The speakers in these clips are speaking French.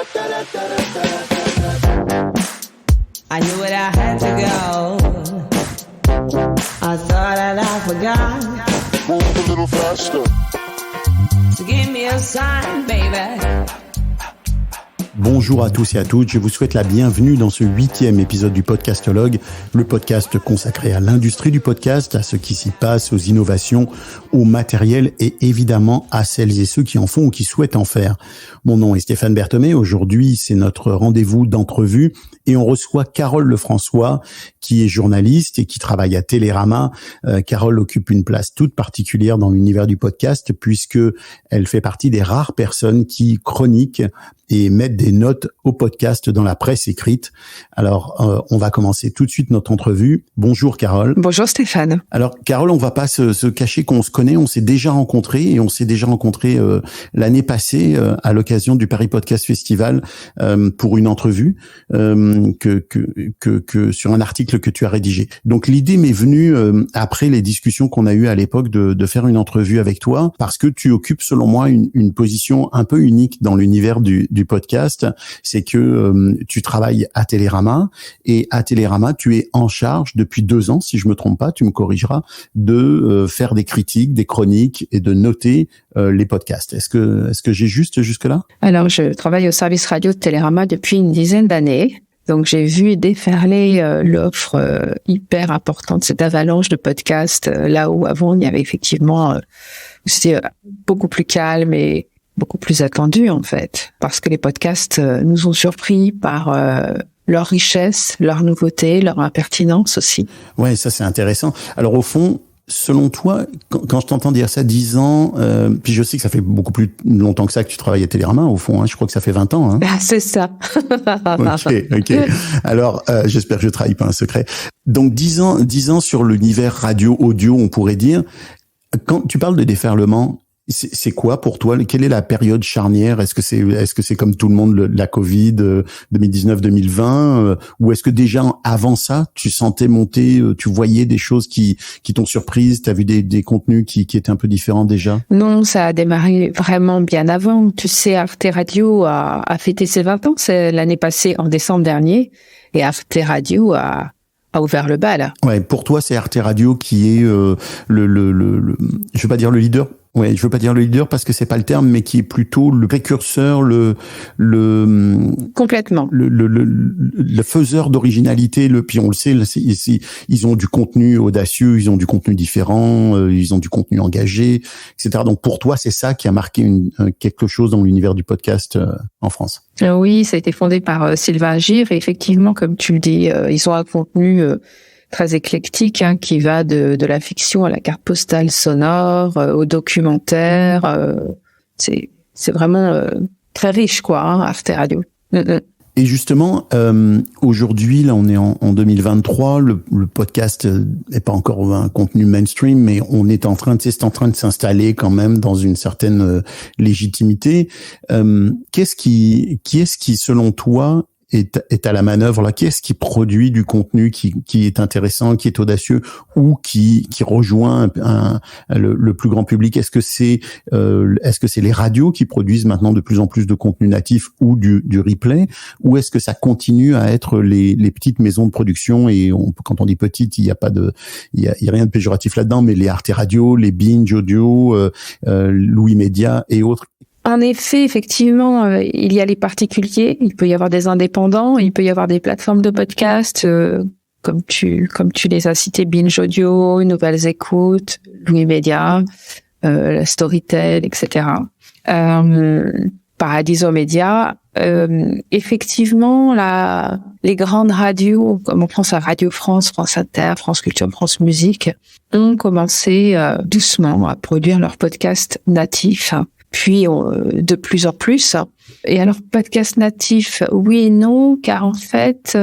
I knew it, I had to go. I thought that I forgot. Move a little faster. So give me a sign, baby. Bonjour à tous et à toutes, je vous souhaite la bienvenue dans ce 8e épisode du Podcastologue, le podcast consacré à l'industrie du podcast, à ce qui s'y passe, aux innovations, au matériel et évidemment à celles et ceux qui en font ou qui souhaitent en faire. Mon nom est Stéphane Berthomé, aujourd'hui c'est notre rendez-vous d'entrevue et on reçoit Carole Lefrançois qui est journaliste et qui travaille à Télérama. Carole occupe une place toute particulière dans l'univers du podcast puisque elle fait partie des rares personnes qui chroniquent et mettent des notes au podcast dans la presse écrite. Alors, on va commencer tout de suite notre entrevue. Bonjour Carole. Bonjour Stéphane. Alors Carole, on va pas se cacher qu'on se connaît, on s'est déjà rencontrés l'année passée à l'occasion du Paris Podcast Festival pour une entrevue que sur un article que tu as rédigé. Donc l'idée m'est venue après les discussions qu'on a eues à l'époque de faire une entrevue avec toi parce que tu occupes selon moi une position un peu unique dans l'univers du podcast, c'est que tu travailles à Télérama et à Télérama, tu es en charge depuis 2 ans, si je me trompe pas, tu me corrigeras, de faire des critiques, des chroniques et de noter les podcasts. Est-ce que j'ai juste jusque-là? Alors, je travaille au service radio de Télérama depuis une dizaine d'années. Donc, j'ai vu déferler l'offre hyper importante, cette avalanche de podcasts, là où avant, il y avait effectivement, c'était beaucoup plus calme et beaucoup plus attendu en fait, parce que les podcasts nous ont surpris par leur richesse, leur nouveauté, leur impertinence aussi. Ouais, ça c'est intéressant. Alors au fond, selon toi, quand je t'entends dire ça, 10 ans, puis je sais que ça fait beaucoup plus longtemps que ça que tu travailles à Télérama, au fond, hein, je crois que ça fait 20 ans. Hein. Ah, c'est ça. Ok. Alors, j'espère que je trahis pas un secret. Donc 10 ans sur l'univers radio-audio, on pourrait dire. Quand tu parles de déferlement, c'est quoi pour toi? Quelle est la période charnière? Est-ce que c'est comme tout le monde la Covid 2019-2020 ou est-ce que déjà avant ça tu sentais monter, tu voyais des choses qui t'ont surprise, t'as vu des contenus qui étaient un peu différents déjà? Non, ça a démarré vraiment bien avant. Tu sais, Arte Radio a fêté ses 20 ans, c'est l'année passée en décembre dernier, et Arte Radio a ouvert le bal. Ouais, pour toi c'est Arte Radio qui est le je veux pas dire le leader. Ouais, je veux pas dire le leader parce que c'est pas le terme, mais qui est plutôt le précurseur, complètement le faiseur d'originalité. Puis on le sait, ils ont du contenu audacieux, ils ont du contenu différent, ils ont du contenu engagé, etc. Donc pour toi, c'est ça qui a marqué quelque chose dans l'univers du podcast en France. Oui, ça a été fondé par Sylvain Agir et effectivement, comme tu le dis, ils ont un contenu très éclectique, hein, qui va de la fiction à la carte postale sonore, au documentaire. C'est vraiment très riche, quoi, hein, Arte Radio. Et justement, aujourd'hui, là, on est en 2023. Le podcast n'est pas encore un contenu mainstream, mais on est en train de s'installer quand même dans une certaine légitimité. Qui est-ce qui, selon toi, est à la manœuvre là? Qui est-ce qui produit du contenu qui est intéressant, qui est audacieux ou qui rejoint le plus grand public? Est-ce que c'est les radios qui produisent maintenant de plus en plus de contenu natif ou du replay, ou est-ce que ça continue à être les petites maisons de production? Et quand on dit petite, il y a rien de péjoratif là-dedans, mais les Arte Radio, les Binge Audio, Louis Média et autres. En effet, effectivement, il y a les particuliers, il peut y avoir des indépendants, il peut y avoir des plateformes de podcast, comme tu les as cités, Binge Audio, Nouvelles Écoutes, Louis Média, Storytel, etc. Paradiso Média. Effectivement, les grandes radios, comme on pense à Radio France, France Inter, France Culture, France Musique, ont commencé doucement à produire leurs podcasts natifs. Puis de plus en plus. Et alors, podcast natif, oui et non, car en fait,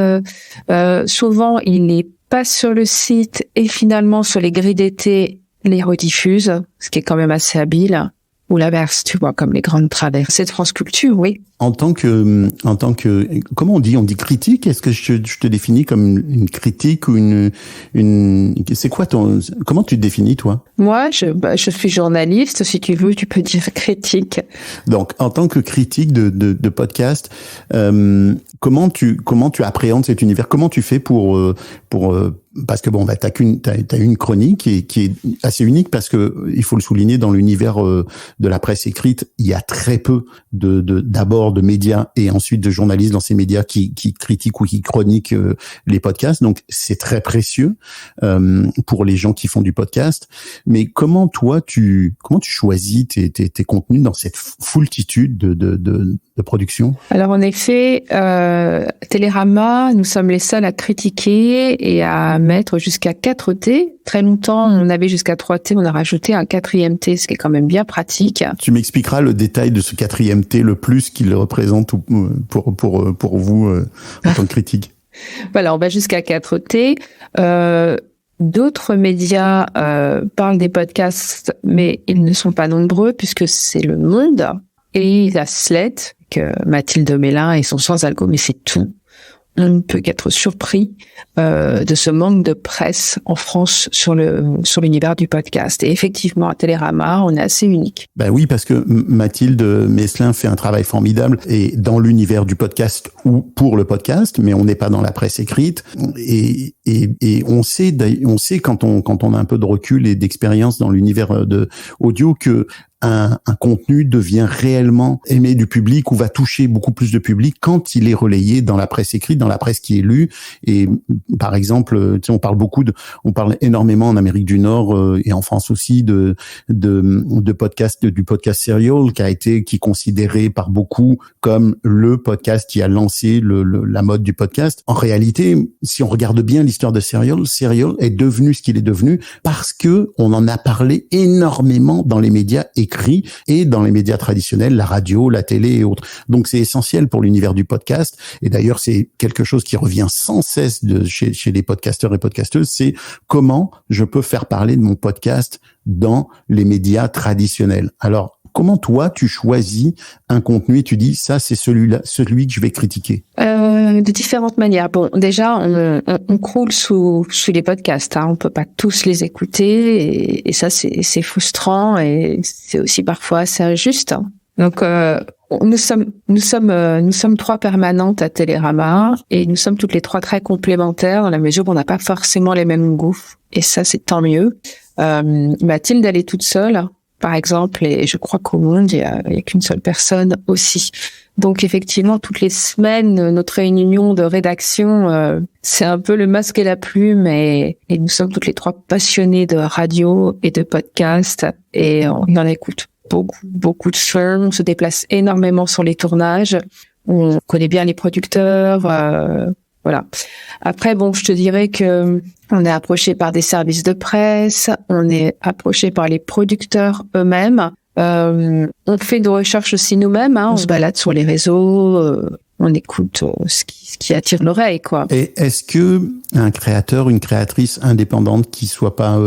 souvent, il n'est pas sur le site et finalement, sur les grilles d'été, les rediffuse, ce qui est quand même assez habile. ou l'inverse, tu vois, comme les grandes traversées de France Culture, oui. En tant que, comment on dit critique? Est-ce que je te définis comme une critique ou c'est quoi comment tu te définis, toi? Moi, je suis journaliste, si tu veux, tu peux dire critique. Donc, en tant que critique de podcast, comment tu appréhendes cet univers? Comment tu fais pour parce que bon, bah, t'as une chronique qui est assez unique parce que il faut le souligner, dans l'univers de la presse écrite, il y a très peu d'abord de médias et ensuite de journalistes dans ces médias qui critiquent ou qui chroniquent les podcasts. Donc c'est très précieux pour les gens qui font du podcast. Mais comment tu choisis tes contenus dans cette foultitude de production? Alors en effet, Télérama, nous sommes les seuls à critiquer et à mettre jusqu'à 4 T. Très longtemps, on avait jusqu'à 3 T, on a rajouté un 4e T, ce qui est quand même bien pratique. Tu m'expliqueras le détail de ce 4e T, le plus qu'il représente pour vous en tant que critique. Voilà, on va jusqu'à 4 T. D'autres médias parlent des podcasts, mais ils ne sont pas nombreux puisque c'est Le Monde et il y a Slate, que Mathilde Mélin et son Sans Algo, mais c'est tout. On ne peut qu'être surpris de ce manque de presse en France sur l'univers du podcast. Et effectivement, à Télérama, on est assez unique. Ben oui, parce que Mathilde Meslin fait un travail formidable et dans l'univers du podcast ou pour le podcast, mais on n'est pas dans la presse écrite. Et on sait quand on a un peu de recul et d'expérience dans l'univers de audio que un contenu devient réellement aimé du public ou va toucher beaucoup plus de public quand il est relayé dans la presse écrite, dans la presse qui est lue. Et par exemple, tu sais, on parle énormément en Amérique du Nord et en France aussi de podcast, du podcast Serial qui est considéré par beaucoup comme le podcast qui a lancé la mode du podcast. En réalité, si on regarde bien l'histoire de Serial est devenu ce qu'il est devenu parce que on en a parlé énormément dans les médias écrits et dans les médias traditionnels, la radio, la télé et autres. Donc c'est essentiel pour l'univers du podcast. Et d'ailleurs, c'est quelque chose qui revient sans cesse chez les podcasteurs et podcasteuses, c'est comment je peux faire parler de mon podcast dans les médias traditionnels. Alors, comment toi, tu choisis un contenu et tu dis, ça, c'est celui que je vais critiquer? De différentes manières. Bon, déjà, on croule sous les podcasts. On peut pas tous les écouter et ça, c'est frustrant et c'est aussi parfois assez injuste. Donc, nous sommes 3 permanentes à Télérama et nous sommes toutes les 3 très complémentaires dans la mesure où on n'a pas forcément les mêmes goûts. Et ça, c'est tant mieux. Mathilde, elle est toute seule, par exemple, et je crois qu'au monde, il y a qu'une seule personne aussi. Donc effectivement, toutes les semaines, notre réunion de rédaction, c'est un peu le masque et la plume, et nous sommes toutes les 3 passionnées de radio et de podcast, et on en écoute beaucoup de films, on se déplace énormément sur les tournages, on connaît bien les producteurs, voilà. Après, bon, je te dirais que on est approché par des services de presse, on est approché par les producteurs eux-mêmes. On fait de recherches aussi nous-mêmes, on se balade sur les réseaux, on écoute ce qui attire l'oreille, quoi. Et est-ce que un créateur, une créatrice indépendante qui soit pas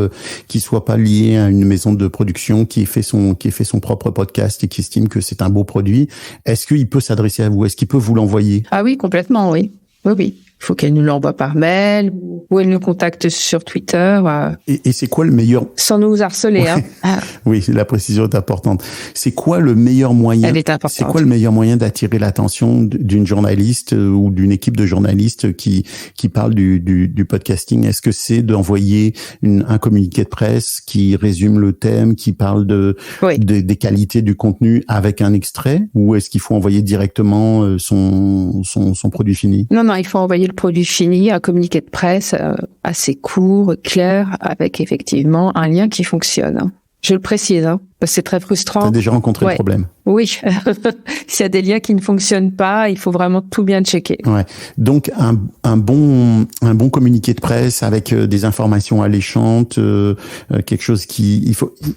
liée à une maison de production qui ait fait son propre podcast et qui estime que c'est un beau produit, est-ce qu'il peut s'adresser à vous? Est-ce qu'il peut vous l'envoyer? Ah oui, complètement, oui. Oui. Il faut qu'elle nous l'envoie par mail ou elle nous contacte sur Twitter. Et c'est quoi le meilleur... Sans nous harceler, ouais. Oui, la précision est importante. C'est quoi le meilleur moyen... Elle est importante. C'est quoi le meilleur moyen d'attirer l'attention d'une journaliste ou d'une équipe de journalistes qui parle du podcasting? Est-ce que c'est d'envoyer un communiqué de presse qui résume le thème, qui parle des qualités du contenu avec un extrait? Ou est-ce qu'il faut envoyer directement son produit fini? Non, il faut envoyer le produit fini, un communiqué de presse assez court, clair, avec effectivement un lien qui fonctionne. Je le précise, parce que c'est très frustrant. Tu as déjà rencontré le problème? Oui. S'il y a des liens qui ne fonctionnent pas, il faut vraiment tout bien checker. Ouais. Donc un bon communiqué de presse avec des informations alléchantes, quelque chose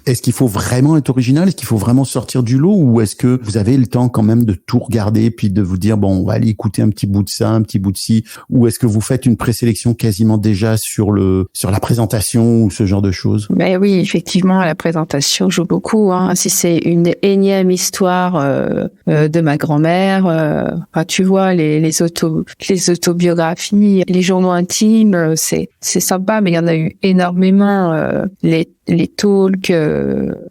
est-ce qu'il faut vraiment être original? Est-ce qu'il faut vraiment sortir du lot, ou est-ce que vous avez le temps quand même de tout regarder puis de vous dire bon, on va aller écouter un petit bout de ça, un petit bout de ci, ou est-ce que vous faites une présélection quasiment déjà sur la présentation ou ce genre de choses? Ben oui, effectivement, la présentation joue beaucoup. coup, hein, si c'est une énième histoire de ma grand-mère, tu vois, les autobiographies, les journaux intimes, c'est sympa, mais il y en a eu énormément. Les talks,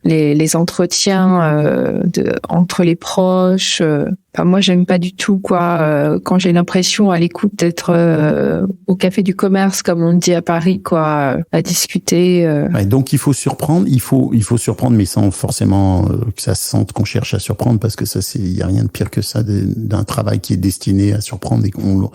les entretiens entre les proches. Moi, j'aime pas du tout quand j'ai l'impression à l'écoute d'être au café du commerce, comme on dit à Paris, à discuter. Ouais, donc il faut surprendre, il faut surprendre, mais sans forcément que ça se sente qu'on cherche à surprendre, parce que ça, il y a rien de pire que ça d'un travail qui est destiné à surprendre et qu'on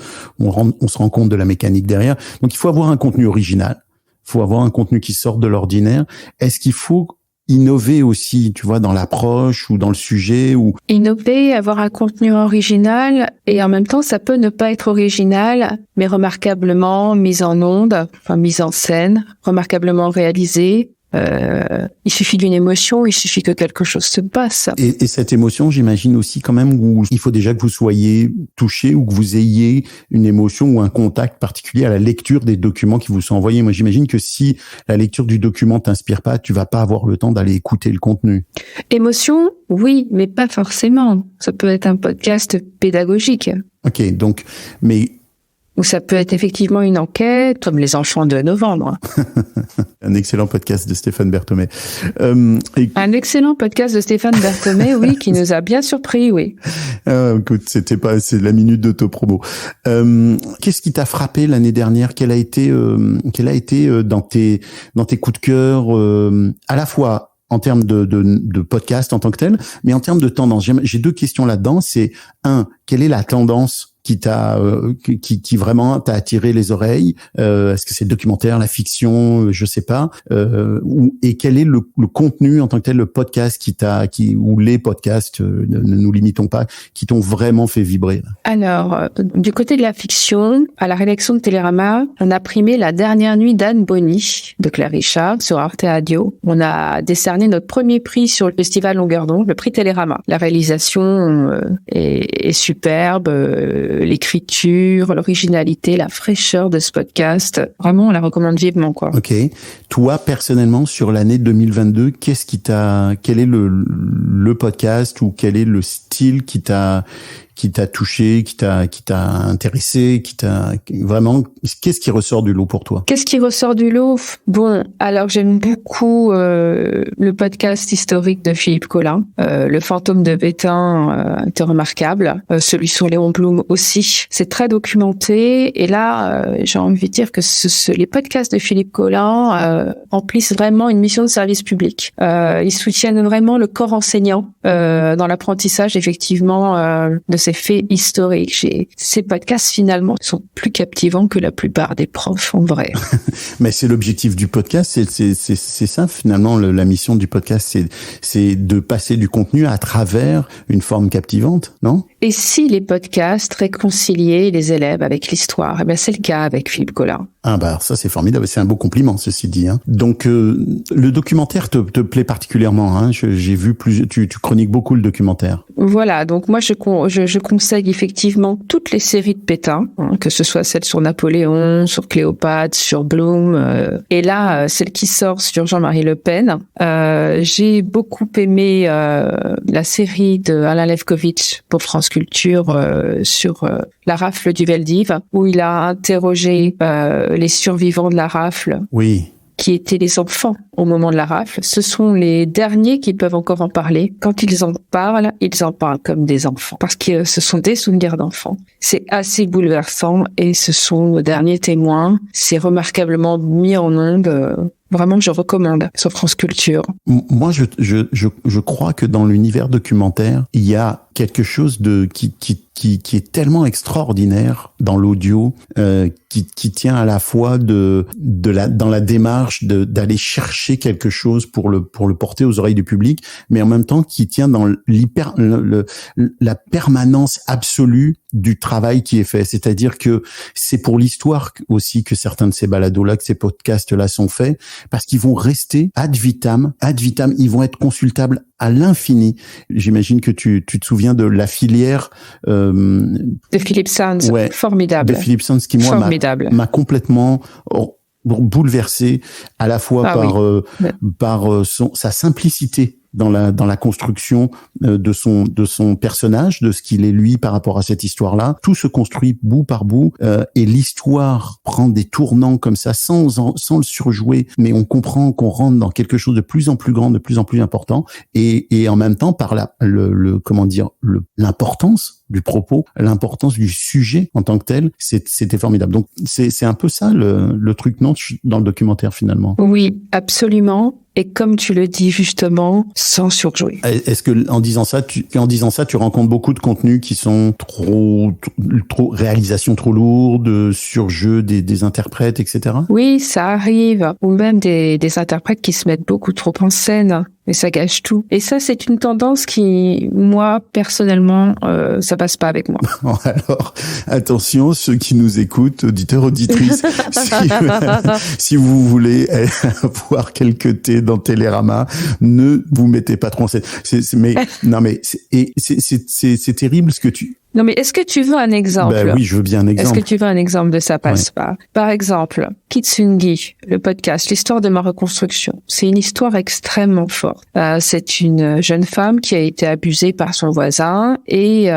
se rend compte de la mécanique derrière. Donc il faut avoir un contenu original. Il faut avoir un contenu qui sort de l'ordinaire. Est-ce qu'il faut innover aussi, tu vois, dans l'approche ou dans le sujet ou... Innover, avoir un contenu original, et en même temps, ça peut ne pas être original, mais remarquablement mis en onde, mis en scène, remarquablement réalisé. Il suffit d'une émotion, il suffit que quelque chose se passe. Et cette émotion, j'imagine aussi quand même où il faut déjà que vous soyez touché ou que vous ayez une émotion ou un contact particulier à la lecture des documents qui vous sont envoyés. Moi, j'imagine que si la lecture du document t'inspire pas, tu vas pas avoir le temps d'aller écouter le contenu. Émotion, oui, mais pas forcément. Ça peut être un podcast pédagogique. Ok, donc, mais... Ou ça peut être effectivement une enquête, comme Les Enfants de Novembre. Un excellent podcast de Stéphane Berthomé. Un excellent podcast de Stéphane Berthomé, oui, qui nous a bien surpris, oui. Écoute, c'est la minute d'autopromo. Qu'est-ce qui t'a frappé l'année dernière? Quel a été dans tes coups de cœur, à la fois en termes de podcast en tant que tel, mais en termes de tendance? J'ai deux questions là-dedans. C'est quelle est la tendance qui vraiment t'a attiré les oreilles? Est-ce que c'est le documentaire, la fiction, je sais pas, et quel est le contenu en tant que tel, le podcast ou les podcasts, ne nous limitons pas, qui t'ont vraiment fait vibrer? Alors, du côté de la fiction, à la rédaction de Télérama, on a primé La dernière nuit d'Anne Bonny de Claire Richard sur Arte Radio. On a décerné notre premier prix sur le festival Longueur d'onde, le prix Télérama. La réalisation est superbe. L'écriture, l'originalité, la fraîcheur de ce podcast. Vraiment, on la recommande vivement, Ok. Toi, personnellement, sur l'année 2022, quel est le podcast ou quel est le style qui t'a touché, qui t'a intéressé, vraiment, qu'est-ce qui ressort du lot pour toi? Qu'est-ce qui ressort du lot? Bon, alors j'aime beaucoup le podcast historique de Philippe Collin, Le fantôme de Bétain était remarquable, celui sur Léon Blum aussi. C'est très documenté, et là, j'ai envie de dire que les podcasts de Philippe Collin remplissent vraiment une mission de service public. Ils soutiennent vraiment le corps enseignant dans l'apprentissage, effectivement, de ces faits historiques. Ces podcasts, finalement, sont plus captivants que la plupart des profs, en vrai. Mais c'est l'objectif du podcast, c'est ça, finalement, la mission du podcast, c'est de passer du contenu à travers une forme captivante, non? Et si les podcasts réconciliaient les élèves avec l'histoire? Eh bien, c'est le cas avec Philippe Collin. Ça c'est formidable, c'est un beau compliment, ceci dit. Donc le documentaire te plaît particulièrement, j'ai vu tu chroniques beaucoup le documentaire. Voilà, donc moi je conseille effectivement toutes les séries de Pétain, que ce soit celle sur Napoléon, sur Cléopâtre, sur Blum, et là celle qui sort sur Jean-Marie Le Pen. J'ai beaucoup aimé la série de Alain Lefkovitch pour France Culture sur la rafle du Veldiv, où il a interrogé les survivants de la rafle. Oui. Qui étaient les enfants au moment de la rafle. Ce sont les derniers qui peuvent encore en parler. Quand ils en parlent comme des enfants. Parce que ce sont des souvenirs d'enfants. C'est assez bouleversant, et ce sont nos derniers témoins. C'est remarquablement mis en onde. Vraiment, je recommande sur France Culture. Moi, je crois que dans l'univers documentaire, il y a quelque chose qui est tellement extraordinaire dans l'audio, qui tient à la fois dans la démarche d'aller chercher quelque chose pour le porter aux oreilles du public, mais en même temps qui tient dans la permanence absolue du travail qui est fait. C'est-à-dire que c'est pour l'histoire aussi que certains de ces balados-là, que ces podcasts-là sont faits, parce qu'ils vont rester ad vitam, ils vont être consultables à l'infini. J'imagine que tu te souviens de la filière de Philippe Sands, ouais, formidable. De Philippe Sands, qui moi m'a complètement bouleversé, à la fois par sa simplicité dans la construction de son personnage, de ce qu'il est lui par rapport à cette histoire-là. Tout se construit bout par bout et l'histoire prend des tournants comme ça sans le surjouer, mais on comprend qu'on rentre dans quelque chose de plus en plus grand, de plus en plus important et en même temps par l'importance du propos, l'importance du sujet en tant que tel, c'était formidable. Donc c'est un peu ça le truc non dans le documentaire finalement. Oui, absolument. Et comme tu le dis justement, sans surjouer. Est-ce que en disant ça, tu rencontres beaucoup de contenus qui sont trop réalisation trop lourde, surjeu des interprètes, etc. Oui, ça arrive. Ou même des interprètes qui se mettent beaucoup trop en scène. Et ça gâche tout. Et ça, c'est une tendance qui, moi, personnellement, ça passe pas avec moi. Alors, attention, ceux qui nous écoutent, auditeurs, auditrices, si vous voulez voir quelques thés dans Télérama, ne vous mettez pas trop en scène. C'est terrible ce que tu... Non, mais est-ce que tu veux un exemple? Ben oui, je veux bien un exemple. Est-ce que tu veux un exemple de ça passe pas? Par exemple, Kitsungi, le podcast, l'histoire de ma reconstruction. C'est une histoire extrêmement forte. C'est une jeune femme qui a été abusée par son voisin et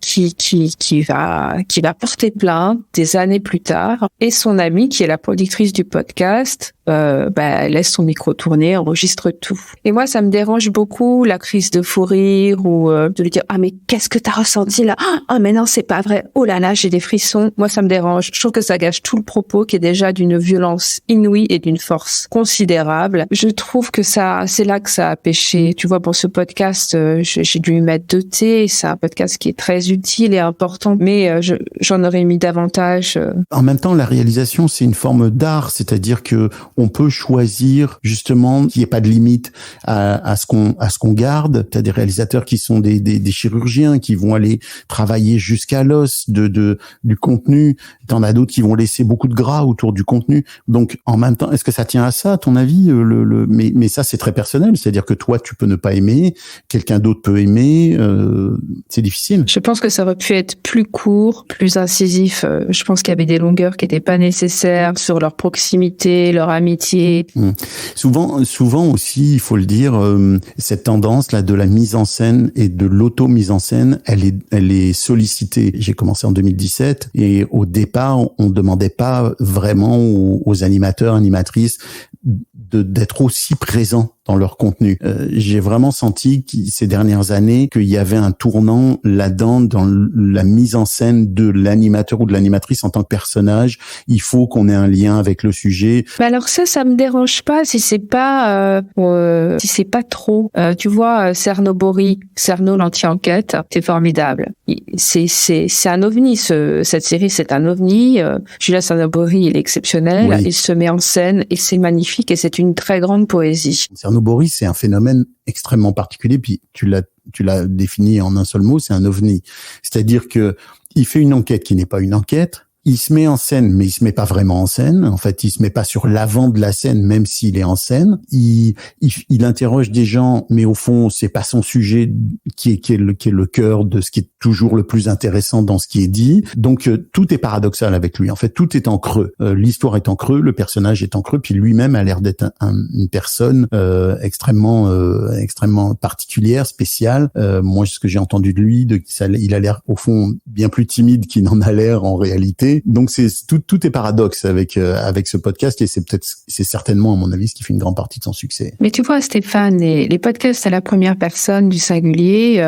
qui va porter plainte des années plus tard. Et son amie, qui est la productrice du podcast, elle laisse son micro tourner, enregistre tout. Et moi, ça me dérange beaucoup la crise de fou rire ou de lui dire « Ah, mais qu'est-ce que t'as ressenti là? Ah, mais non, c'est pas vrai. Oh là là, j'ai des frissons. » Moi, ça me dérange. Je trouve que ça gâche tout le propos qui est déjà d'une violence inouïe et d'une force considérable. Je trouve que c'est là que ça a péché. Tu vois, pour ce podcast, j'ai dû y mettre 2 T. C'est un podcast qui est très utile et important, mais j'en aurais mis davantage. En même temps, la réalisation, c'est une forme d'art, c'est-à-dire que on peut choisir justement qu'il n'y ait pas de limite à ce qu'on garde. T'as des réalisateurs qui sont des chirurgiens qui vont aller travailler jusqu'à l'os du contenu. T'en as d'autres qui vont laisser beaucoup de gras autour du contenu. Donc en même temps, est-ce que ça tient à ça, à ton avis? Mais ça c'est très personnel, c'est-à-dire que toi tu peux ne pas aimer, quelqu'un d'autre peut aimer. C'est difficile. Je pense que ça aurait pu être plus court, plus incisif. Je pense qu'il y avait des longueurs qui n'étaient pas nécessaires sur leur proximité, leur amitié. Souvent aussi, il faut le dire, cette tendance là de la mise en scène et de l'auto-mise en scène, elle est sollicitée. J'ai commencé en 2017 et au départ, on demandait pas vraiment aux animateurs, animatrices d'être aussi présents dans leur contenu. J'ai vraiment senti ces dernières années qu'il y avait un tournant là-dedans dans la mise en scène de l'animateur ou de l'animatrice en tant que personnage. Il faut qu'on ait un lien avec le sujet. Mais alors ça me dérange pas si c'est pas trop. Tu vois, Cerno l'anti-enquête, c'est formidable. C'est un ovni. Cette série, c'est un ovni. Julia Cernobori, il est exceptionnel. Oui. Il se met en scène et c'est magnifique et c'est une très grande poésie. Cernobori, c'est un phénomène extrêmement particulier. Puis tu l'as défini en un seul mot, c'est un ovni. C'est-à-dire que il fait une enquête qui n'est pas une enquête. Il se met en scène, mais il se met pas vraiment en scène. En fait, il se met pas sur l'avant de la scène, même s'il est en scène. Il interroge des gens, mais au fond, c'est pas son sujet qui est le cœur de ce qui est toujours le plus intéressant dans ce qui est dit. Donc, tout est paradoxal avec lui. En fait, tout est en creux. L'histoire est en creux, le personnage est en creux, puis lui-même a l'air d'être une personne extrêmement particulière, spéciale. Moi, ce que j'ai entendu de lui, il a l'air au fond bien plus timide qu'il n'en a l'air en réalité. Donc tout est paradoxe avec ce podcast et c'est certainement à mon avis ce qui fait une grande partie de son succès. Mais tu vois Stéphane, les podcasts à la première personne du singulier,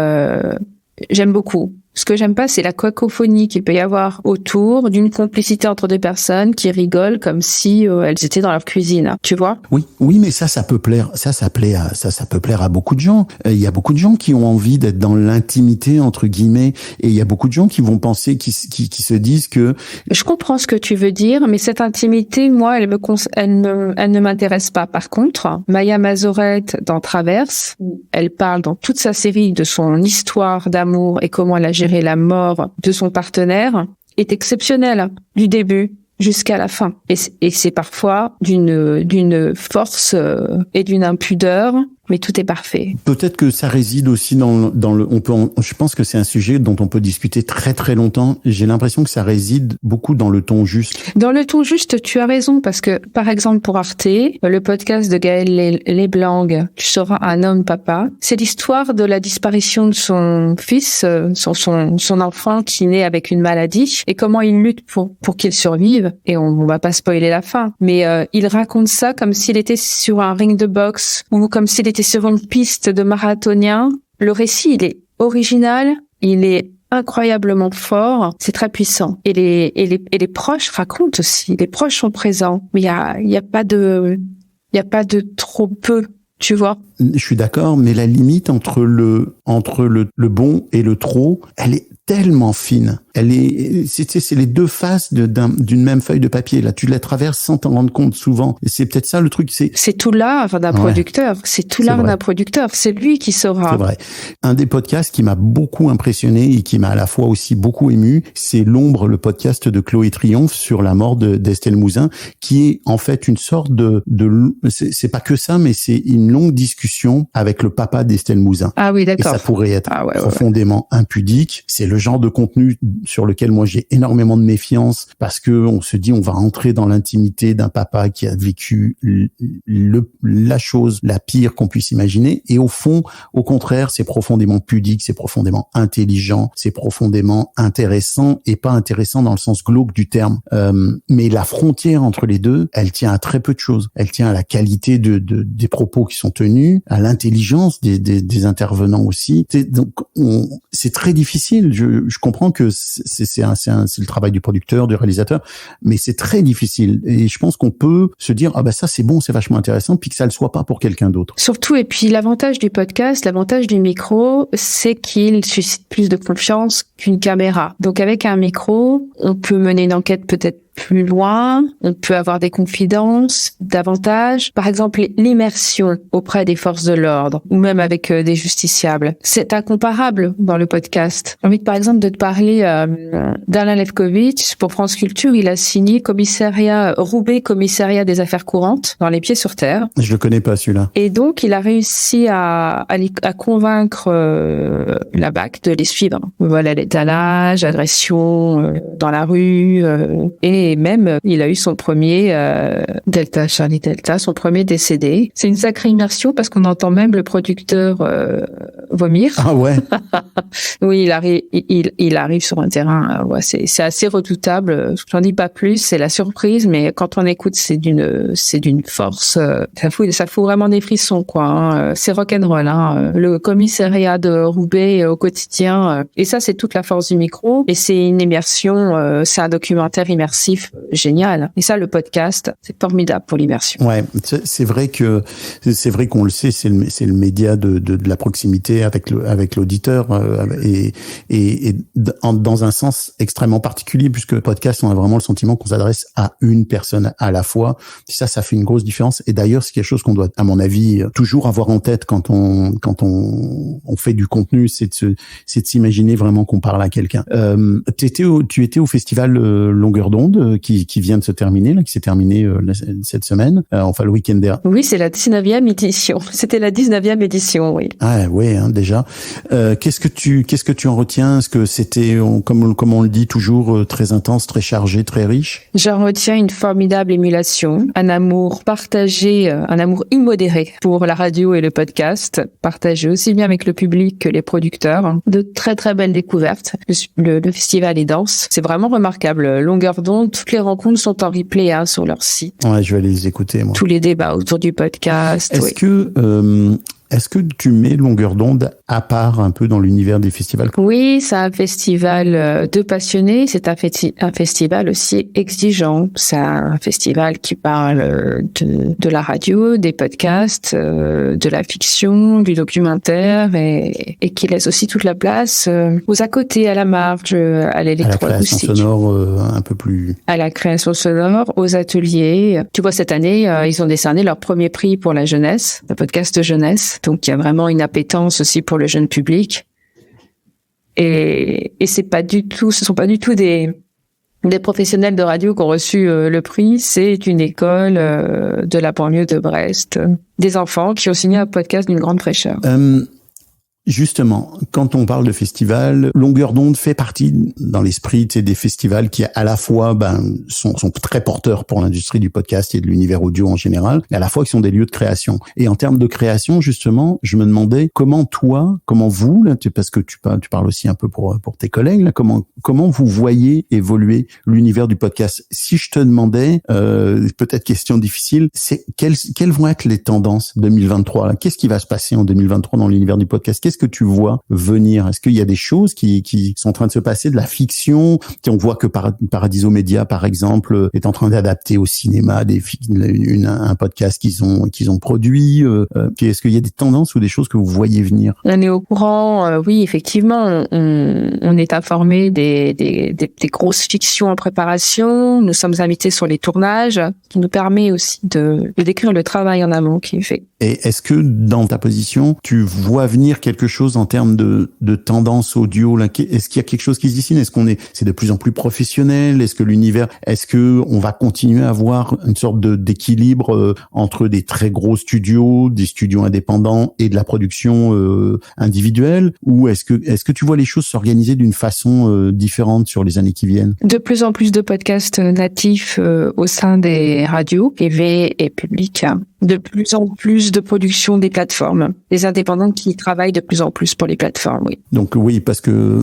j'aime beaucoup. Ce que j'aime pas, c'est la cacophonie qu'il peut y avoir autour d'une complicité entre 2 personnes qui rigolent comme si elles étaient dans leur cuisine. Tu vois? Oui, mais ça peut plaire. Ça peut plaire à beaucoup de gens. Il y a beaucoup de gens qui ont envie d'être dans l'intimité entre guillemets, et il y a beaucoup de gens qui vont penser, qui se disent que. Je comprends ce que tu veux dire, mais cette intimité, moi, elle ne m'intéresse pas. Par contre, Maya Mazorette dans Traverse, elle parle dans toute sa série de son histoire d'amour et comment elle a géré la mort de son partenaire, est exceptionnelle du début jusqu'à la fin. Et c'est parfois d'une force et d'une impudeur mais tout est parfait. Peut-être que ça réside aussi je pense que c'est un sujet dont on peut discuter très très longtemps. J'ai l'impression que ça réside beaucoup dans le ton juste. Dans le ton juste, tu as raison, parce que, par exemple, pour Arte, le podcast de Gaël Leblanc, Tu seras un homme papa, c'est l'histoire de la disparition de son fils, son enfant qui naît avec une maladie, et comment il lutte pour qu'il survive. Et on va pas spoiler la fin, mais il raconte ça comme s'il était sur un ring de boxe, ou comme s'il était sur une piste de marathonien. Le récit, il est original, il est incroyablement fort, c'est très puissant. Et les proches racontent aussi, les proches sont présents, mais il y a pas de trop peu, tu vois. Je suis d'accord, mais la limite entre le bon et le trop, elle est tellement fine. C'est les deux faces d'une même feuille de papier. Là, tu la traverses sans t'en rendre compte souvent. Et c'est peut-être ça le truc. C'est tout l'art d'un producteur. C'est tout l'art d'un producteur. C'est lui qui saura. C'est vrai. Un des podcasts qui m'a beaucoup impressionné et qui m'a à la fois aussi beaucoup ému, c'est L'Ombre, le podcast de Chloé Triomphe sur la mort d'Estelle Mouzin, qui est en fait une sorte c'est pas que ça, mais c'est une longue discussion avec le papa d'Estelle Mouzin. Ah oui, d'accord. Et ça pourrait être profondément impudique. C'est le genre de contenu sur lequel moi j'ai énormément de méfiance, parce que on se dit on va entrer dans l'intimité d'un papa qui a vécu la chose la pire qu'on puisse imaginer, et au fond, au contraire, c'est profondément pudique, c'est profondément intelligent, c'est profondément intéressant, et pas intéressant dans le sens glauque du terme. Mais la frontière entre les deux, elle tient à très peu de choses. Elle tient à la qualité des propos qui sont tenus, à l'intelligence des intervenants aussi. Donc c'est très difficile. Je comprends que c'est le travail du producteur, du réalisateur, mais c'est très difficile. Et je pense qu'on peut se dire ça c'est bon, c'est vachement intéressant, puis que ça le soit pas pour quelqu'un d'autre. Surtout, et puis l'avantage du podcast, l'avantage du micro, c'est qu'il suscite plus de confiance qu'une caméra. Donc avec un micro, on peut mener une enquête peut-être plus loin, on peut avoir des confidences davantage. Par exemple, l'immersion auprès des forces de l'ordre, ou même avec des justiciables. C'est incomparable dans le podcast. J'ai envie, par exemple, de te parler d'Alain Lefkovitch. Pour France Culture, il a signé Roubaix, commissariat des affaires courantes, dans Les Pieds sur Terre. Je le connais pas, celui-là. Et donc, il a réussi à convaincre la BAC de les suivre. Voilà, l'étalage, agression dans la rue, et même, il a eu son premier Charlie Delta, son premier décédé. C'est une sacrée immersion parce qu'on entend même le producteur vomir. Ah ouais. Oui, il arrive sur un terrain. C'est assez redoutable. J'en dis pas plus. C'est la surprise, mais quand on écoute, c'est d'une force. Ça fout vraiment des frissons, quoi. Hein. C'est rock'n'roll. Hein. Le commissariat de Roubaix au quotidien. Et ça, c'est toute la force du micro. Et c'est une immersion. C'est un documentaire immersif génial. Et ça, le podcast, c'est formidable pour l'immersion. Ouais, c'est vrai qu'on le sait, c'est le média de la proximité avec l'auditeur, et dans un sens extrêmement particulier, puisque le podcast, on a vraiment le sentiment qu'on s'adresse à une personne à la fois. Ça fait une grosse différence. Et d'ailleurs, c'est quelque chose qu'on doit, à mon avis, toujours avoir en tête quand on fait du contenu, c'est de s'imaginer vraiment qu'on parle à quelqu'un. Tu étais au festival Longueur d'onde, qui vient de se terminer, qui s'est terminé cette semaine, enfin le week-end dernier. Oui, c'est la 19e édition. C'était la 19e édition, oui. Ah ouais, déjà. Qu'est-ce que tu en retiens? Est-ce que c'était, comme on le dit toujours, très intense, très chargé, très riche? J'en retiens une formidable émulation, un amour partagé, un amour immodéré pour la radio et le podcast, partagé aussi bien avec le public que les producteurs. De très très belles découvertes. Le festival est dense. C'est vraiment remarquable. Longueur d'onde, toutes les rencontres sont en replay sur leur site. Ouais, je vais aller les écouter, moi. Tous les débats autour du podcast. Est-ce que tu mets Longueur d'onde à part un peu dans l'univers des festivals? Oui, c'est un festival de passionnés. C'est un festival aussi exigeant. C'est un festival qui parle de la radio, des podcasts, de la fiction, du documentaire, et qui laisse aussi toute la place aux à côté, à la marge, à l'électroacoustique. À la création sonore un peu plus... À la création sonore, aux ateliers. Tu vois, cette année, ils ont décerné leur premier prix pour la jeunesse, le podcast jeunesse. Donc, il y a vraiment une appétence aussi pour le jeune public. Et ce sont pas du tout des des professionnels de radio qui ont reçu le prix. C'est une école de la banlieue de Brest, des enfants qui ont signé un podcast d'une grande fraîcheur. Justement, quand on parle de festival, Longueur d'onde fait partie dans l'esprit des festivals qui à la fois sont très porteurs pour l'industrie du podcast et de l'univers audio en général, mais à la fois qui sont des lieux de création. Et en termes de création, justement, je me demandais comment vous, là, parce que tu parles aussi un peu pour tes collègues, là, comment vous voyez évoluer l'univers du podcast. Si je te demandais, peut-être question difficile, c'est quelles vont être les tendances 2023 là? Qu'est-ce qui va se passer en 2023 dans l'univers du podcast? Qu'est-ce que tu vois venir? Est-ce qu'il y a des choses qui sont en train de se passer, de la fiction? On voit que Paradiso Media, par exemple, est en train d'adapter au cinéma un podcast qu'ils ont produit. Est-ce qu'il y a des tendances ou des choses que vous voyez venir? On est au courant, oui, effectivement. On est informé des grosses fictions en préparation. Nous sommes invités sur les tournages, qui nous permet aussi de décrire le travail en amont qui est fait. Et est-ce que dans ta position, tu vois venir quelque chose en termes de tendance audio là? Est-ce qu'il y a quelque chose qui se dessine? Est-ce c'est de plus en plus professionnel? Est-ce que on va continuer à avoir une sorte d'équilibre entre des très gros studios, des studios indépendants et de la production individuelle? Ou est-ce que tu vois les choses s'organiser d'une façon différente sur les années qui viennent? De plus en plus de podcasts natifs au sein des radios privées et publiques. De plus en plus de production des plateformes. Les indépendants qui travaillent de plus en plus pour les plateformes, oui. Donc oui, parce que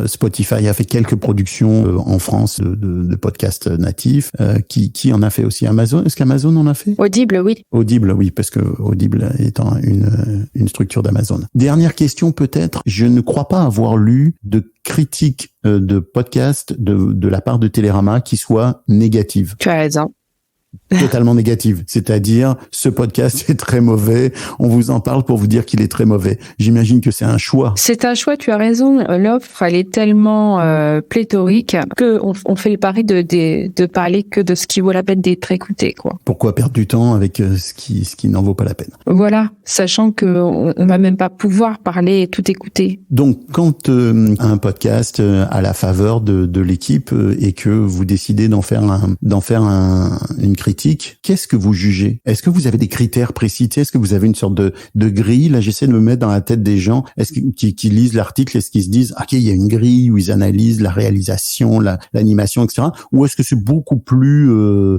Spotify a fait quelques productions en France de podcasts natifs. Qui en a fait aussi? Amazon? Est-ce qu'Amazon en a fait? Audible, oui. Audible, oui, parce que Audible étant une structure d'Amazon. Dernière question peut-être. Je ne crois pas avoir lu de critique de podcast de la part de Télérama qui soit négative. Tu as raison. Totalement négative, c'est-à-dire ce podcast est très mauvais, on vous en parle pour vous dire qu'il est très mauvais. J'imagine que c'est un choix. C'est un choix, tu as raison. L'offre, elle est tellement pléthorique que on fait le pari de parler que de ce qui vaut la peine d'être écouté, quoi. Pourquoi perdre du temps avec ce qui n'en vaut pas la peine? Voilà, sachant que on va même pas pouvoir parler et tout écouter. Donc quand un podcast à la faveur de l'équipe et que vous décidez d'en faire une critique, qu'est-ce que vous jugez? Est-ce que vous avez des critères précis? Est-ce que vous avez une sorte de grille? Là, j'essaie de me mettre dans la tête des gens. Est-ce qui lisent l'article? Est-ce qu'ils se disent, ok, il y a une grille où ils analysent la réalisation, l'animation, etc. Ou est-ce que c'est beaucoup plus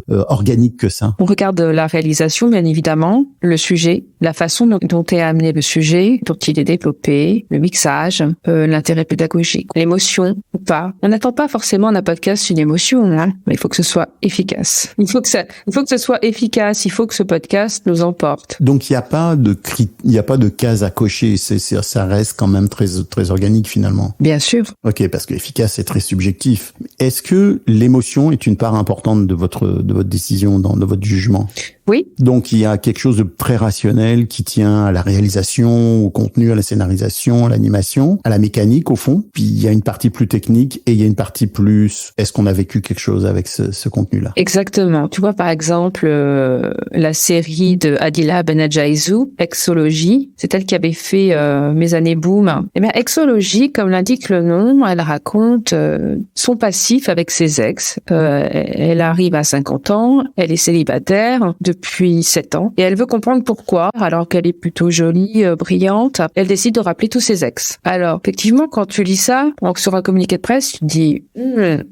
organique que ça? On regarde la réalisation, bien évidemment, le sujet, la façon dont est amené le sujet, dont il est développé, le mixage, l'intérêt pédagogique, l'émotion ou pas. On n'attend pas forcément d'un podcast une émotion, hein, mais il faut que ce soit efficace. Il faut que ce soit efficace, il faut que ce podcast nous emporte. Donc il n'y a pas de case à cocher, ça reste quand même très très organique finalement. Bien sûr. OK, parce que efficace c'est très subjectif. Est-ce que l'émotion est une part importante de votre décision, de votre jugement? Oui. Donc il y a quelque chose de très rationnel qui tient à la réalisation, au contenu, à la scénarisation, à l'animation, à la mécanique au fond. Puis il y a une partie plus technique et il y a une partie plus est-ce qu'on a vécu quelque chose avec ce contenu-là? Exactement. Tu vois par exemple la série de Adila Benadjaizou, Exologie, c'est elle qui avait fait Mes années boom. Eh bien Exologie, comme l'indique le nom, elle raconte son passif avec ses ex. Elle arrive à 50 ans, elle est célibataire depuis 7 ans et elle veut comprendre pourquoi, alors qu'elle est plutôt jolie, brillante, elle décide de rappeler tous ses ex. Alors, effectivement, quand tu lis ça, donc sur un communiqué de presse, tu te dis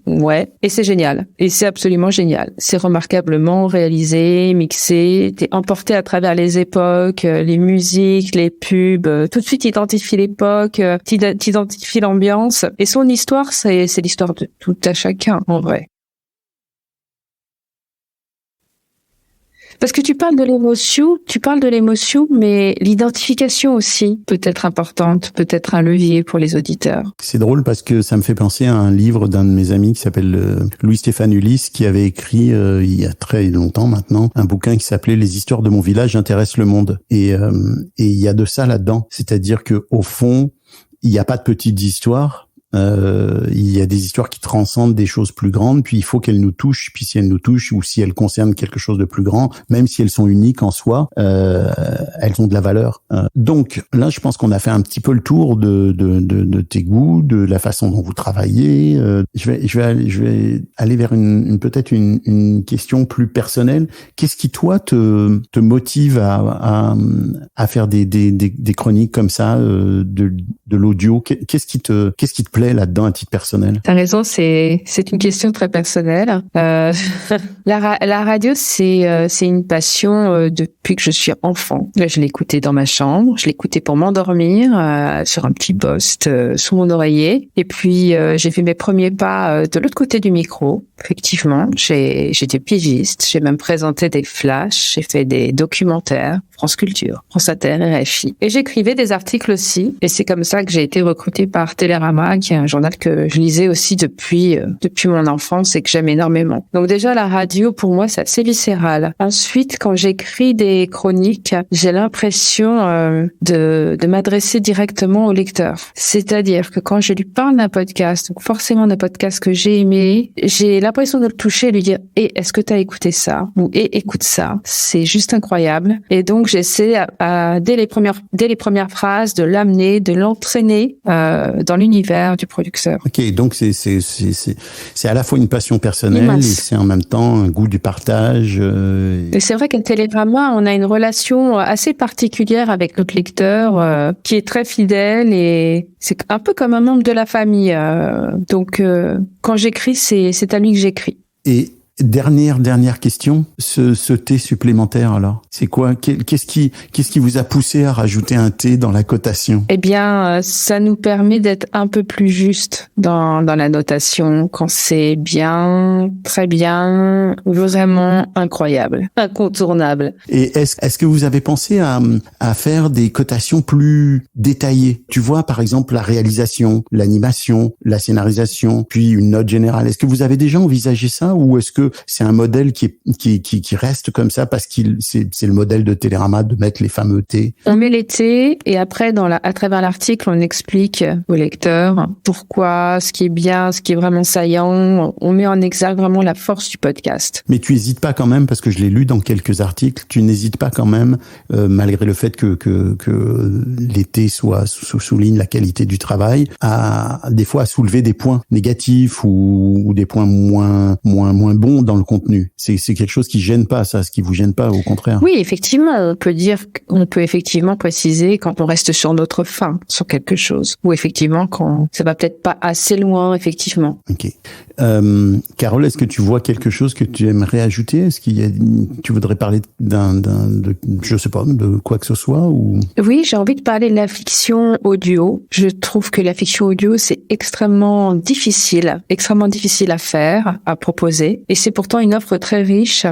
ouais, et c'est génial. Et c'est absolument génial. C'est remarquablement réalisé, mixé, t'es emporté à travers les époques, les musiques, les pubs, tout de suite t'identifies l'époque, t'identifies l'ambiance. Et son histoire, c'est l'histoire de tout à chacun, en vrai. Parce que tu parles de l'émotion, mais l'identification aussi peut être importante, peut être un levier pour les auditeurs. C'est drôle parce que ça me fait penser à un livre d'un de mes amis qui s'appelle Louis-Stéphane Ulysse, qui avait écrit il y a très longtemps maintenant un bouquin qui s'appelait Les histoires de mon village intéressent le monde. Et il y a de ça là-dedans, c'est-à-dire que au fond, il n'y a pas de petites histoires. Il y a des histoires qui transcendent des choses plus grandes, puis il faut qu'elles nous touchent. Puis si elles nous touchent ou si elles concernent quelque chose de plus grand, même si elles sont uniques en soi, elles ont de la valeur. Donc là, je pense qu'on a fait un petit peu le tour de tes goûts, de la façon dont vous travaillez. Je vais aller vers peut-être une question plus personnelle. Qu'est-ce qui toi te motive à faire des chroniques comme ça, de l'audio? Qu'est-ce qui te plaît là-dedans à titre personnel? T'as raison, c'est une question très personnelle. La radio, c'est une passion depuis que je suis enfant. Je l'écoutais dans ma chambre, je l'écoutais pour m'endormir sur un petit poste sous mon oreiller. Et puis j'ai fait mes premiers pas de l'autre côté du micro. Effectivement, j'étais pigiste, j'ai même présenté des flashs, j'ai fait des documentaires, France Culture, France Inter, RFI. Et j'écrivais des articles aussi. Et c'est comme ça que j'ai été recrutée par Télérama, qui est un journal que je lisais aussi depuis mon enfance et que j'aime énormément. Donc déjà, la radio, pour moi, c'est assez viscéral. Ensuite, quand j'écris des chroniques, j'ai l'impression de m'adresser directement au lecteur. C'est-à-dire que quand je lui parle d'un podcast, donc forcément d'un podcast que j'ai aimé, j'ai l'impression de le toucher et lui dire « est-ce que tu as écouté ça ?» ou « écoute ça ». C'est juste incroyable. Et donc, j'essaie dès les premières phrases de l'amener, de l'entraîner dans l'univers du producteur. Ok, donc c'est à la fois une passion personnelle et c'est en même temps un goût du partage. Et c'est vrai qu'à Télérama, on a une relation assez particulière avec notre lecteur qui est très fidèle et c'est un peu comme un membre de la famille. Donc, quand j'écris, c'est à lui que j'écris. Et dernière question, ce thé supplémentaire alors, c'est quoi? Qu'est-ce qui vous a poussé à rajouter un thé dans la cotation? Eh bien, ça nous permet d'être un peu plus juste dans la notation quand c'est bien, très bien, vraiment incroyable, incontournable. Et est-ce que vous avez pensé à faire des cotations plus détaillées? Tu vois, par exemple, la réalisation, l'animation, la scénarisation, puis une note générale. Est-ce que vous avez déjà envisagé ça ou est-ce que c'est un modèle qui reste comme ça parce c'est le modèle de Télérama de mettre les fameux T? On met les T et après à travers l'article on explique au lecteur pourquoi, ce qui est bien, ce qui est vraiment saillant. On met en exergue vraiment la force du podcast. Mais tu hésites pas quand même, parce que je l'ai lu dans quelques articles, tu n'hésites pas quand même, malgré le fait que les T soulignent la qualité du travail, des fois à soulever des points négatifs ou des points moins bons dans le contenu. C'est quelque chose qui gêne pas, ça, ce qui vous gêne pas, au contraire. Oui, effectivement, on peut effectivement préciser quand on reste sur notre fin, sur quelque chose. Ou effectivement, quand ça va peut-être pas assez loin, effectivement. Ok. Carole, est-ce que tu vois quelque chose que tu aimerais ajouter? Est-ce tu voudrais parler je sais pas, de quoi que ce soit ou? Oui, j'ai envie de parler de la fiction audio. Je trouve que la fiction audio, c'est extrêmement difficile à faire, à proposer. Et c'est pourtant une offre très riche.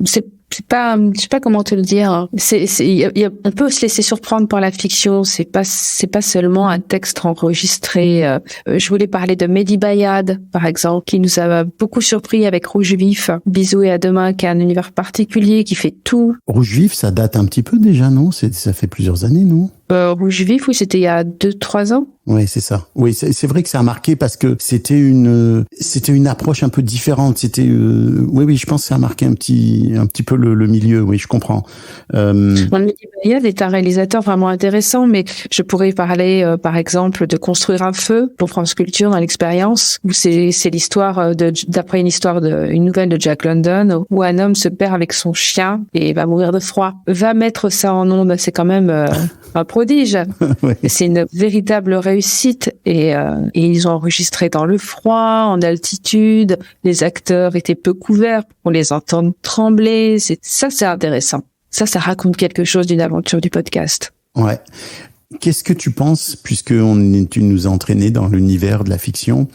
C'est pas, je sais pas comment te le dire. On peut se laisser surprendre par la fiction. C'est pas seulement un texte enregistré. Je voulais parler de Mehdi Bayad, par exemple, qui nous a beaucoup surpris avec Rouge Vif. Bisous et à demain, qui a un univers particulier, qui fait tout. Rouge Vif, ça date un petit peu déjà, non? Ça fait plusieurs années, non? Rouge Vif, oui, c'était il y a 2-3 ans. Oui, c'est ça. Oui, c'est vrai que ça a marqué parce que c'était une approche un peu différente. Oui, je pense que ça a marqué un petit peu le milieu. Oui, je comprends. Mehdi Bayad est un réalisateur vraiment intéressant, mais je pourrais parler, par exemple, de Construire un feu pour France Culture dans l'expérience, où c'est l'histoire d'après une nouvelle de Jack London, où un homme se perd avec son chien et va mourir de froid. Va mettre ça en ondes, c'est quand même un prodige. Ouais. C'est une véritable réussite et ils ont enregistré dans le froid, en altitude. Les acteurs étaient peu couverts pour les entendre trembler. C'est intéressant. Ça raconte quelque chose d'une aventure du podcast. Ouais. Qu'est-ce que tu penses, puisque tu nous as entraînés dans l'univers de la fiction,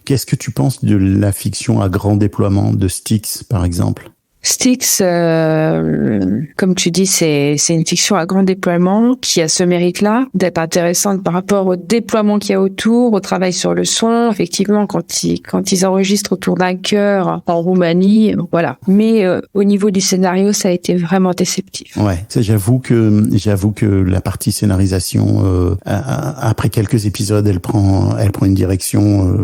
qu'est-ce que tu penses de la fiction à grand déploiement de Styx, par exemple? Styx, comme tu dis, c'est une fiction à grand déploiement qui a ce mérite-là d'être intéressante par rapport au déploiement qu'il y a autour, au travail sur le son. Effectivement, quand ils enregistrent autour d'un chœur en Roumanie, voilà. Mais au niveau du scénario, ça a été vraiment déceptif. Ouais, ça, j'avoue que la partie scénarisation, après quelques épisodes, elle prend une direction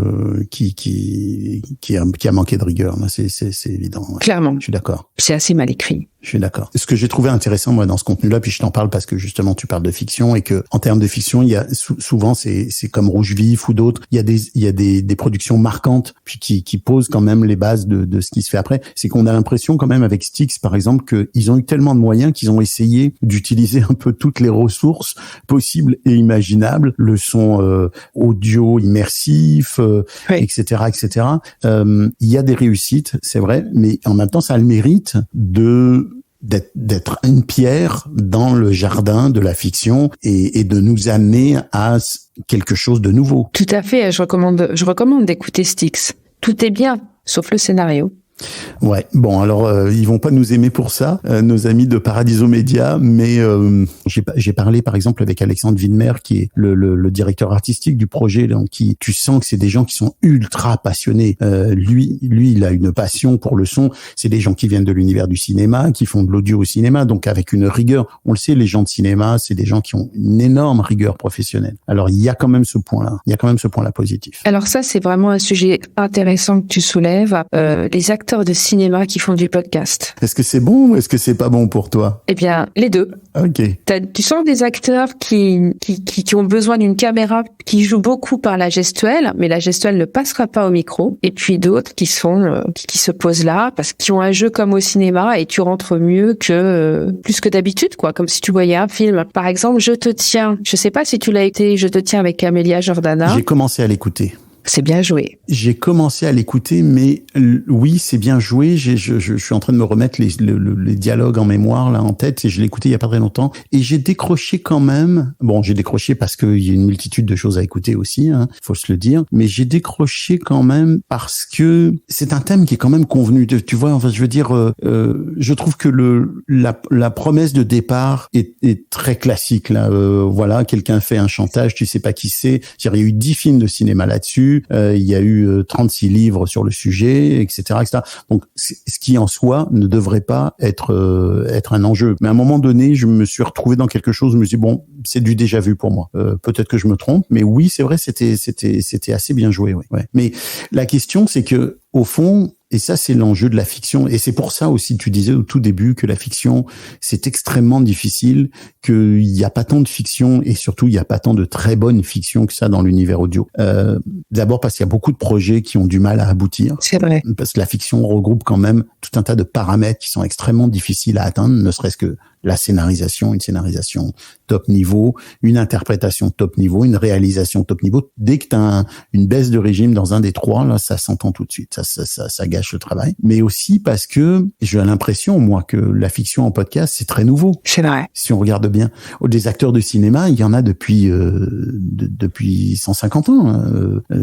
qui a manqué de rigueur. Là, c'est évident. Ouais. Clairement. Je suis d'accord. C'est assez mal écrit. Je suis d'accord. Ce que j'ai trouvé intéressant, moi, dans ce contenu-là, puis je t'en parle parce que justement, tu parles de fiction et que, en termes de fiction, il y a souvent, c'est comme Rouge Vif ou d'autres, il y a des productions marquantes, puis qui posent quand même les bases de ce qui se fait après. C'est qu'on a l'impression quand même avec Styx, par exemple, qu'ils ont eu tellement de moyens qu'ils ont essayé d'utiliser un peu toutes les ressources possibles et imaginables, le son audio immersif, Oui. etc., etc. Il y a des réussites, c'est vrai, mais en même temps, ça a le mérite d'être une pierre dans le jardin de la fiction et de nous amener à quelque chose de nouveau. Tout à fait. Je recommande d'écouter Styx. Tout est bien, sauf le scénario. Ouais. Bon, alors ils vont pas nous aimer pour ça, nos amis de Paradiso Media, mais j'ai parlé par exemple avec Alexandre Widmer, qui est le directeur artistique du projet, donc qui tu sens que c'est des gens qui sont ultra passionnés. Lui, il a une passion pour le son. C'est des gens qui viennent de l'univers du cinéma, qui font de l'audio au cinéma, donc avec une rigueur. On le sait, les gens de cinéma, c'est des gens qui ont une énorme rigueur professionnelle. Alors il y a quand même ce point-là. Il y a quand même ce point-là positif. Alors ça, c'est vraiment un sujet intéressant que tu soulèves. Les acteurs de cinéma qui font du podcast. Est-ce que c'est bon ou est-ce que c'est pas bon pour toi? Eh bien, les deux. Ok. Tu sens des acteurs qui ont besoin d'une caméra, qui jouent beaucoup par la gestuelle, mais la gestuelle ne passera pas au micro. Et puis d'autres qui se posent là parce qu'ils ont un jeu comme au cinéma et tu rentres mieux que plus que d'habitude, quoi. Comme si tu voyais un film. Par exemple, Je te tiens. Je sais pas si tu l'as été. Je te tiens avec Amelia Jordana. J'ai commencé à l'écouter. C'est bien joué. J'ai commencé à l'écouter, mais oui, c'est bien joué. Je suis en train de me remettre les dialogues en mémoire, là, en tête, et je l'ai écouté il y a pas très longtemps. Et j'ai décroché quand même. Bon, j'ai décroché parce qu'il y a une multitude de choses à écouter aussi, hein, faut se le dire. Mais j'ai décroché quand même parce que c'est un thème qui est quand même convenu. Tu vois, enfin, je veux dire, je trouve que la promesse de départ est très classique, là. Voilà, quelqu'un fait un chantage, tu sais pas qui c'est. Il y a eu 10 films de cinéma là-dessus. Il y a eu 36 livres sur le sujet, etc., etc. Donc, ce qui en soi ne devrait pas être un enjeu. Mais à un moment donné, je me suis retrouvé dans quelque chose. Je me suis dit, bon, c'est du déjà vu pour moi. Peut-être que je me trompe, mais oui, c'est vrai, c'était assez bien joué. Ouais. Ouais. Mais la question, c'est que au fond, et ça, c'est l'enjeu de la fiction. Et c'est pour ça aussi, tu disais au tout début que la fiction, c'est extrêmement difficile, qu'il n'y a pas tant de fiction et surtout, il n'y a pas tant de très bonne fiction que ça dans l'univers audio. D'abord parce qu'il y a beaucoup de projets qui ont du mal à aboutir. C'est vrai. Parce que la fiction regroupe quand même tout un tas de paramètres qui sont extrêmement difficiles à atteindre, ne serait-ce que la scénarisation, une scénarisation top niveau, une interprétation top niveau, une réalisation top niveau. Dès que tu as une baisse de régime dans un des trois, là, ça s'entend tout de suite. Ça gâche le travail. Mais aussi parce que j'ai l'impression, moi, que la fiction en podcast, c'est très nouveau. C'est vrai. Si on regarde bien. Des acteurs de cinéma, il y en a depuis 150 ans.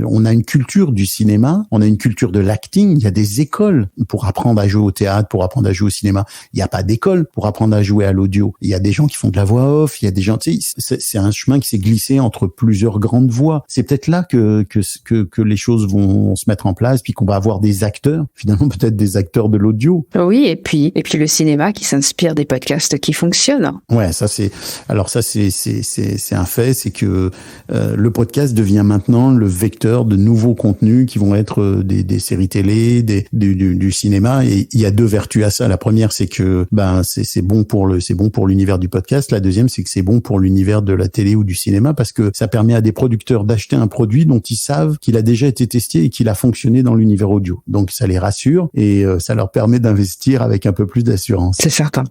On a une culture du cinéma, on a une culture de l'acting. Il y a des écoles pour apprendre à jouer au théâtre, pour apprendre à jouer au cinéma. Il n'y a pas d'école pour apprendre à jouer à l'audio. Il y a des gens qui font de la voix off, il y a des gens, tu sais, c'est un chemin qui s'est glissé entre plusieurs grandes voix. C'est peut-être là que les choses vont se mettre en place, puis qu'on va avoir des acteurs, finalement peut-être des acteurs de l'audio. Oui, et puis le cinéma qui s'inspire des podcasts qui fonctionnent. Ouais, ça c'est un fait, c'est que le podcast devient maintenant le vecteur de nouveaux contenus qui vont être des séries télé, du cinéma, et il y a deux vertus à ça. La première, c'est que c'est bon pour l'univers du podcast. La deuxième, c'est que c'est bon pour l'univers de la télé ou du cinéma parce que ça permet à des producteurs d'acheter un produit dont ils savent qu'il a déjà été testé et qu'il a fonctionné dans l'univers audio. Donc ça les rassure et ça leur permet d'investir avec un peu plus d'assurance. C'est certain.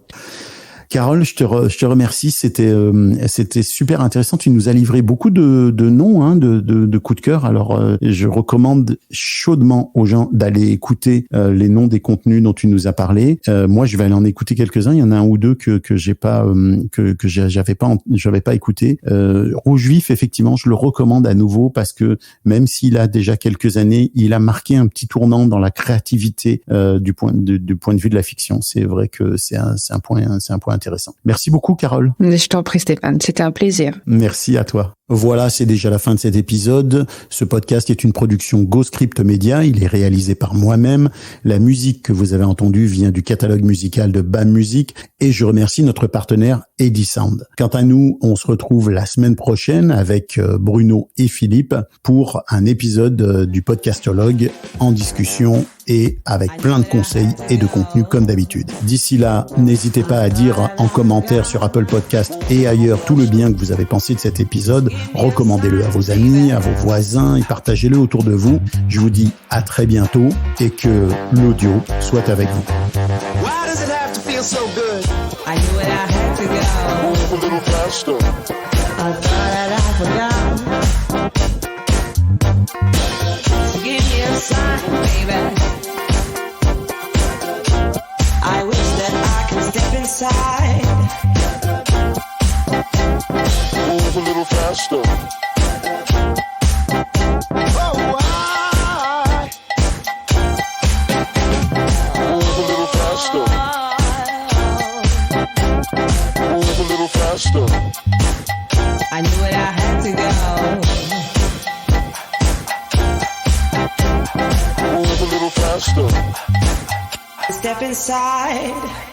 Carole, je te remercie. C'était super intéressant. Tu nous as livré beaucoup de noms, hein, de coups de cœur. Alors, je recommande chaudement aux gens d'aller écouter les noms des contenus dont tu nous as parlé. Moi, je vais aller en écouter quelques-uns. Il y en a un ou deux que j'ai pas j'avais pas écouté. Rouge Vif, effectivement, je le recommande à nouveau parce que même s'il a déjà quelques années, il a marqué un petit tournant dans la créativité du point de vue de la fiction. C'est vrai que c'est un point intéressant. Merci beaucoup, Carole. Je t'en prie, Stéphane. C'était un plaisir. Merci à toi. Voilà, c'est déjà la fin de cet épisode. Ce podcast est une production GoScript Media. Il est réalisé par moi-même. La musique que vous avez entendue vient du catalogue musical de BAM Music et je remercie notre partenaire Edisound. Quant à nous, on se retrouve la semaine prochaine avec Bruno et Philippe pour un épisode du Podcastologue en discussion et avec plein de conseils et de contenu comme d'habitude. D'ici là, n'hésitez pas à dire en commentaire sur Apple Podcast et ailleurs tout le bien que vous avez pensé de cet épisode. Recommandez-le à vos amis, à vos voisins et partagez-le autour de vous. Je vous dis à très bientôt et que l'audio soit avec vous. Why does it have to feel so good? I knew it, I had to go. Move a little faster. I thought that I forgot. So give me a sign, baby. I wish that I could step inside. Move a little faster. Oh, why? Move a little faster. Move a little faster. I knew it, I had to go. Move a little faster. Step inside.